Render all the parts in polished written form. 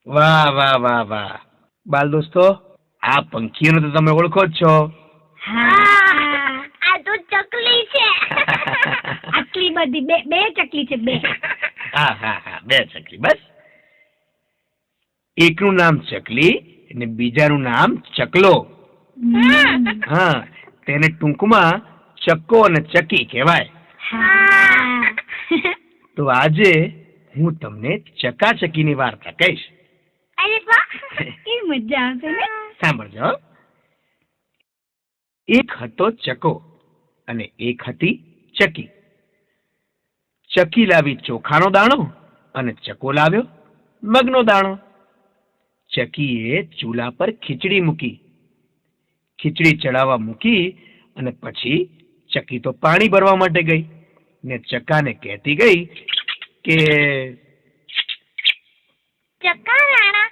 વાહ વાહ વાહ વાહ. બાલ દોસ્તો, આ પંખીઓને તો તમે ઓળખો જ છો. હા, આ તો ચકલી છે. આટલી બધી બે ચકલી છે, બે. હા હા હા, બે ચકલી બસ. એકનું નામ ચકલી અને બીજાનું નામ ચકલો. હા, તેને ટૂંકમાં ચક્કો અને ચકી કહેવાય. તો આજે હું તમને ચકાચકીની વાર્તા કહીશ. અરે વાહ, કે મજા આવશે ને. સાંભળજો. એક હતો ચકો અને એક હતી ચકી. ચકી લાવી ચોખાનો દાણો અને ચકો લાવ્યો મગનો દાણો. ચકીએ ચૂલા પર ખીચડી મૂકી. ખીચડી ચડાવવા મૂકી અને પછી ચકી તો પાણી ભરવા માટે ગઈ ને ચકાને કહેતી ગઈ કે ચકા રાણા,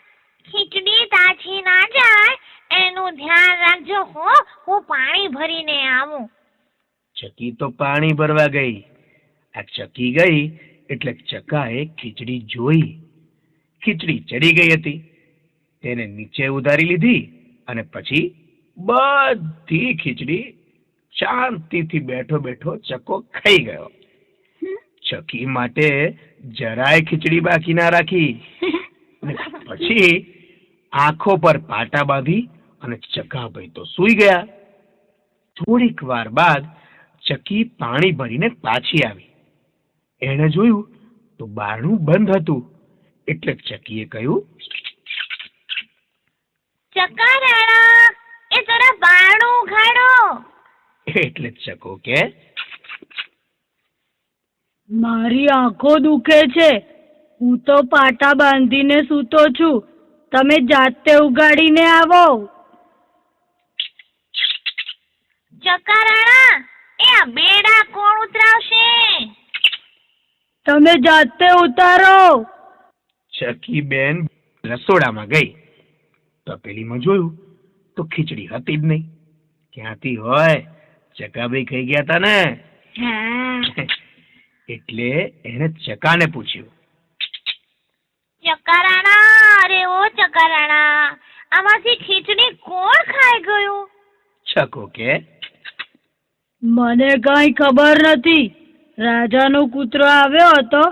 ખીચડી તાજી ના જાય એનું ધ્યાન રાખજો હો, હું પાણી ભરીને આવું. ચકી તો પાણી ભરવા ગઈ. આ ચકી ગઈ એટલે ચકાએ ખીચડી જોઈ. ખીચડી ચડી ગઈ હતી. તેને નીચે ઉતારી લીધી અને પછી બધી ખીચડી શાંતિથી બેઠો બેઠો ચકો ખાઈ ગયો. ચકી માટે જરાય ખીચડી બાકી ના રાખી. પછી આંખો પર પાટા બાંધી અને ચકાભાઈ તો સૂઈ ગયા. થોડીક વાર બાદ ચકી પાણી ભરીને પાછી આવી. એણે જોયું તો બારણું બંધ હતું. એટલે ચકીએ કહ્યું, ચકા રાણા, એ જરા બારણું ઉઘાડો. એટલે ચકો કે, મારી આંખો દુખે છે, હું તો પાટા બાંધીને સૂતો છું, તમે જાતે ઉગાડીને આવો. ચકા રાણા, એ આ બેડા કોણ ઉતરાવશે? તમે જાતે ઉતારો. ચકી બેન રસોડામાં ગઈ. તપેલીમાં જોયું તો ખીચડી હતી જ નહીં. ક્યાંથી હોય? ચકાભાઈ ખાઈ ગયા હતા ને. એટલે એને ચકાને પૂછ્યું, ચકા રાણા, અરે ઓ ચકા રાણા, આમાંથી ખીચડી કોણ ખાઈ ગયું? ચકો કે, મને કઈ ખબર નથી, રાજાનો કૂતરો આવ્યો હતો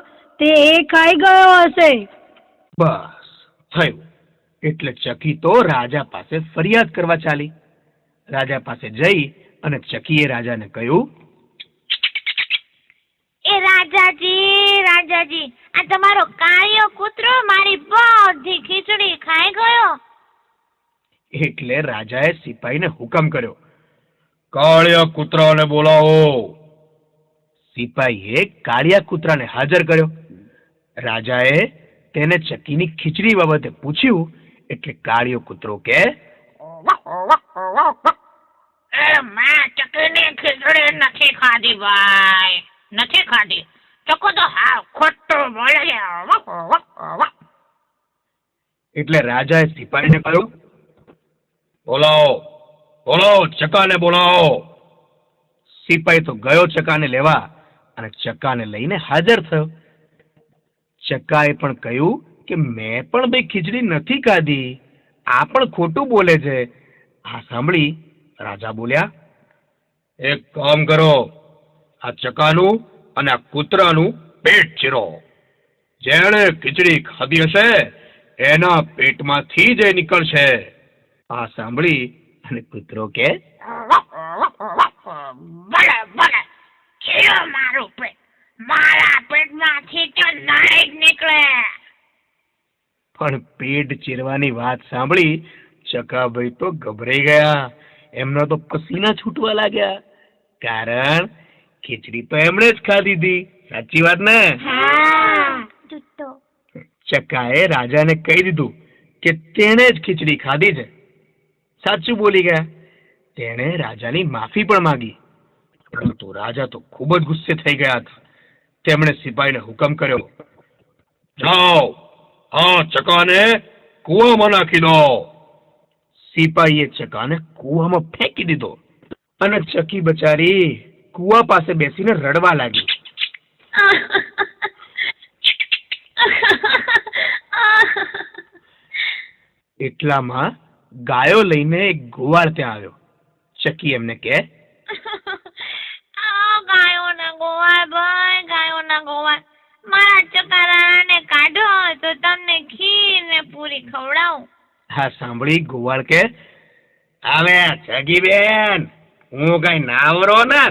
તે એ ખાઈ ગયો હશે. બસ થયું. એટલે ચકી તો રાજા પાસે ફરિયાદ કરવા ચાલી. રાજા પાસે જઈ અને ચકીએ રાજાને કહ્યું, એ રાજાજી, રાજાજી, આ તમારો કાળિયો કૂતરો મારી બધી ખીચડી ખાઈ ગયો. એટલે રાજાએ સિપાહીને હુકમ કર્યો, કાળિયા કૂતરાને બોલાવો. સિપાહીએ કાળિયા કૂતરાને હાજર કર્યો. રાજાએ તેને ચકીની ખીચડી બાબતે પૂછ્યું. એટલે કાળિયો કૂતરો કે, મેં ચકીની ખીચડી નથી ખાધી ભાઈ, નથી ખાધી. ચકો તો હા ખોટું બોલે છે. એટલે રાજાએ સિપાહીને કહ્યું, બોલાવો બોલાવો, ચકાને બોલાવો. સિપાહી તો ગયો ચકાને લેવા અને ચકાને લઈને હાજર થયો. ચકાએ પણ કહ્યું કે મેં પણ બે ખીચડી નથી ખાધી, આ પણ ખોટું બોલે છે. આ સાંભળી રાજા બોલ્યા, એક કામ કરો, આ ચકાનું અને આ કૂતરાનું પેટ ચીરો. જેણે ખીચડી ખાધી હશે એના પેટમાંથી જ નીકળશે. આ સાંભળી અને કૂતરો કે, ભલે ભલે, ચીરો મારું પેટ, મારા પેટમાંથી તો નહીં જ નીકળે. પણ પેટ ચીરવાની વાત સાંભળી ચકાભાઈ તો ગભરાઈ ગયા. એમના તો પસીના છૂટવા લાગ્યા. કારણ ખીચડી તો એમણે જ ખાધી હતી. સાચી વાત ને? ચકાએ રાજાને કહી દીધું કે તેણે જ ખીચડી ખાધી છે. સાચું બોલી ગયા. તેણે રાજાની માફી પણ માંગી. પરંતુ રાજા તો ખૂબ જ ગુસ્સે થઈ ગયા હતા. તેમણે સિપાહીને હુકમ કર્યો, જાઓ, આ ચકાને કૂવામાં નાખી દો. સિપાહીએ ચકાને કૂવામાં ફેંકી દીધો અને ચકી બચારી કૂવા પાસે બેસીને રડવા લાગી. એટલામાં ગાયો લઈને એક ગોવાળ ત્યાં આવ્યો. ચકી એમને કહે, ગાયોના ગોવાળ ભાઈ, ગાયોના ગોવાળ, મારા ચકારાને કાઢો તો તમને ખીર ને પૂરી ખવડાવું. હા સાંભળી ગોવાળ કે, હવે ચકી બેન, હું કઈ નાવરો ના,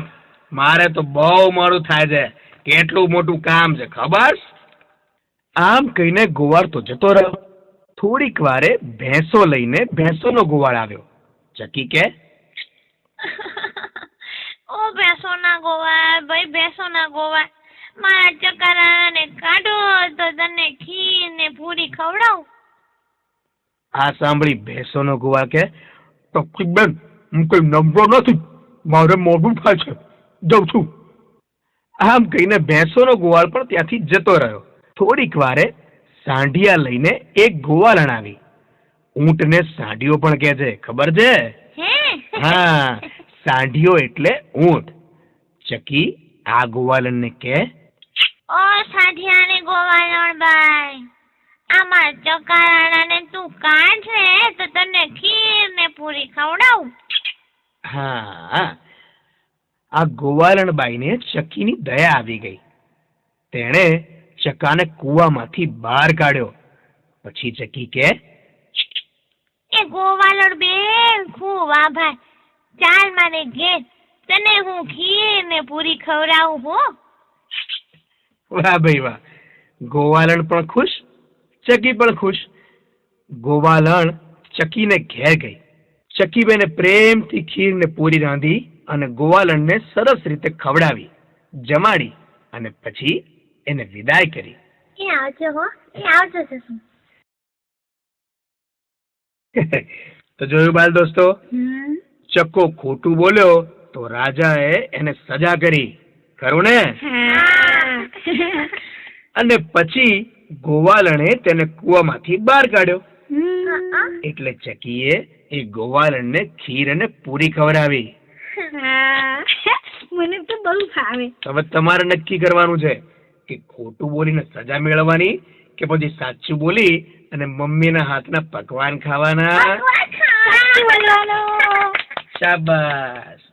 મારે તો બહુ મોડું થાય છે, કેટલું મોટું કામ છે ખબર? આમ કહીને ગોવાળ તો જતો રહ્યો. થોડીક વારે ભેંસો લઈને ભેંસોનો ગોવાળ આવ્યો. ચકી કે, ઓ ભેંસોના ગોવાળ ભાઈ, ભેંસોના ગોવાળ, મારા ચકારાને કાઢો તો તને ખીર ને પૂરી ખવડાવું. આ સાંભળી ભેંસોનો ગોવાળ કે, ચકી બેન, હું કઈ નવરો નથી, મારે મોડું થાય છે, જાઉં છું. આમ કહીને ભેંસોનો ગોવાળ પણ ત્યાંથી જતો રહ્યો. થોડીક વારે સાંઢિયા લઈને એક ગોવાળણ આવી. ઊંટને સાંઢિયો પણ કહે છે, ખબર છે? હા, સાંઢિયો એટલે ઊંટ. ચકી આ ગોવાળણને કહે, ઓ સાંઢિયાને ગોવાળણ ભાઈ, આમાં ચકારાને તું કાઢે તો તને ખીર ને પૂરી ખવડાવું. હા, આ ગોવાળણ બાઈને ચકીની દયા આવી ગઈ. તેણે ચકાને કૂવામાંથી બહાર કાઢ્યો. પછી ચકી કે, એ ગોવાળણ બેન, ખૂબ આભાર, ચાલ મારે ઘેર, તને હું ખીર ને પૂરી ખવડાવું હો. વાહ ભાઈ વાહ, ગોવાળણ પણ ખુશ, ચકી પણ ખુશ. ગોવાળણ ચકીને ઘેર ગઈ. ચકીબેને પ્રેમથી ખીર ને પૂરી રાંધી અને ગોવાળણને સરસ રીતે ખવડાવી, જમાડી અને પછી એને વિદાય કરી. એ આવજો હો, એ આવજો સસુ. તો જોયું બાળ દોસ્તો, ચક્કો ખોટું બોલ્યો તો રાજાએ એને સજા કરી, ખરું ને? અને પછી ગોવાળણે તેને કૂવામાંથી બહાર કાઢ્યો. એટલે ચકીએ એ ગોવાળણને ખીર અને પૂરી ખવડાવી. મને તો બહુ ભાવે. હવે તમારે નક્કી કરવાનું છે કે ખોટું બોલીને સજા મેળવવાની કે પછી સાચું બોલી અને મમ્મીના હાથના પકવાન ખાવાના. શાબાશ.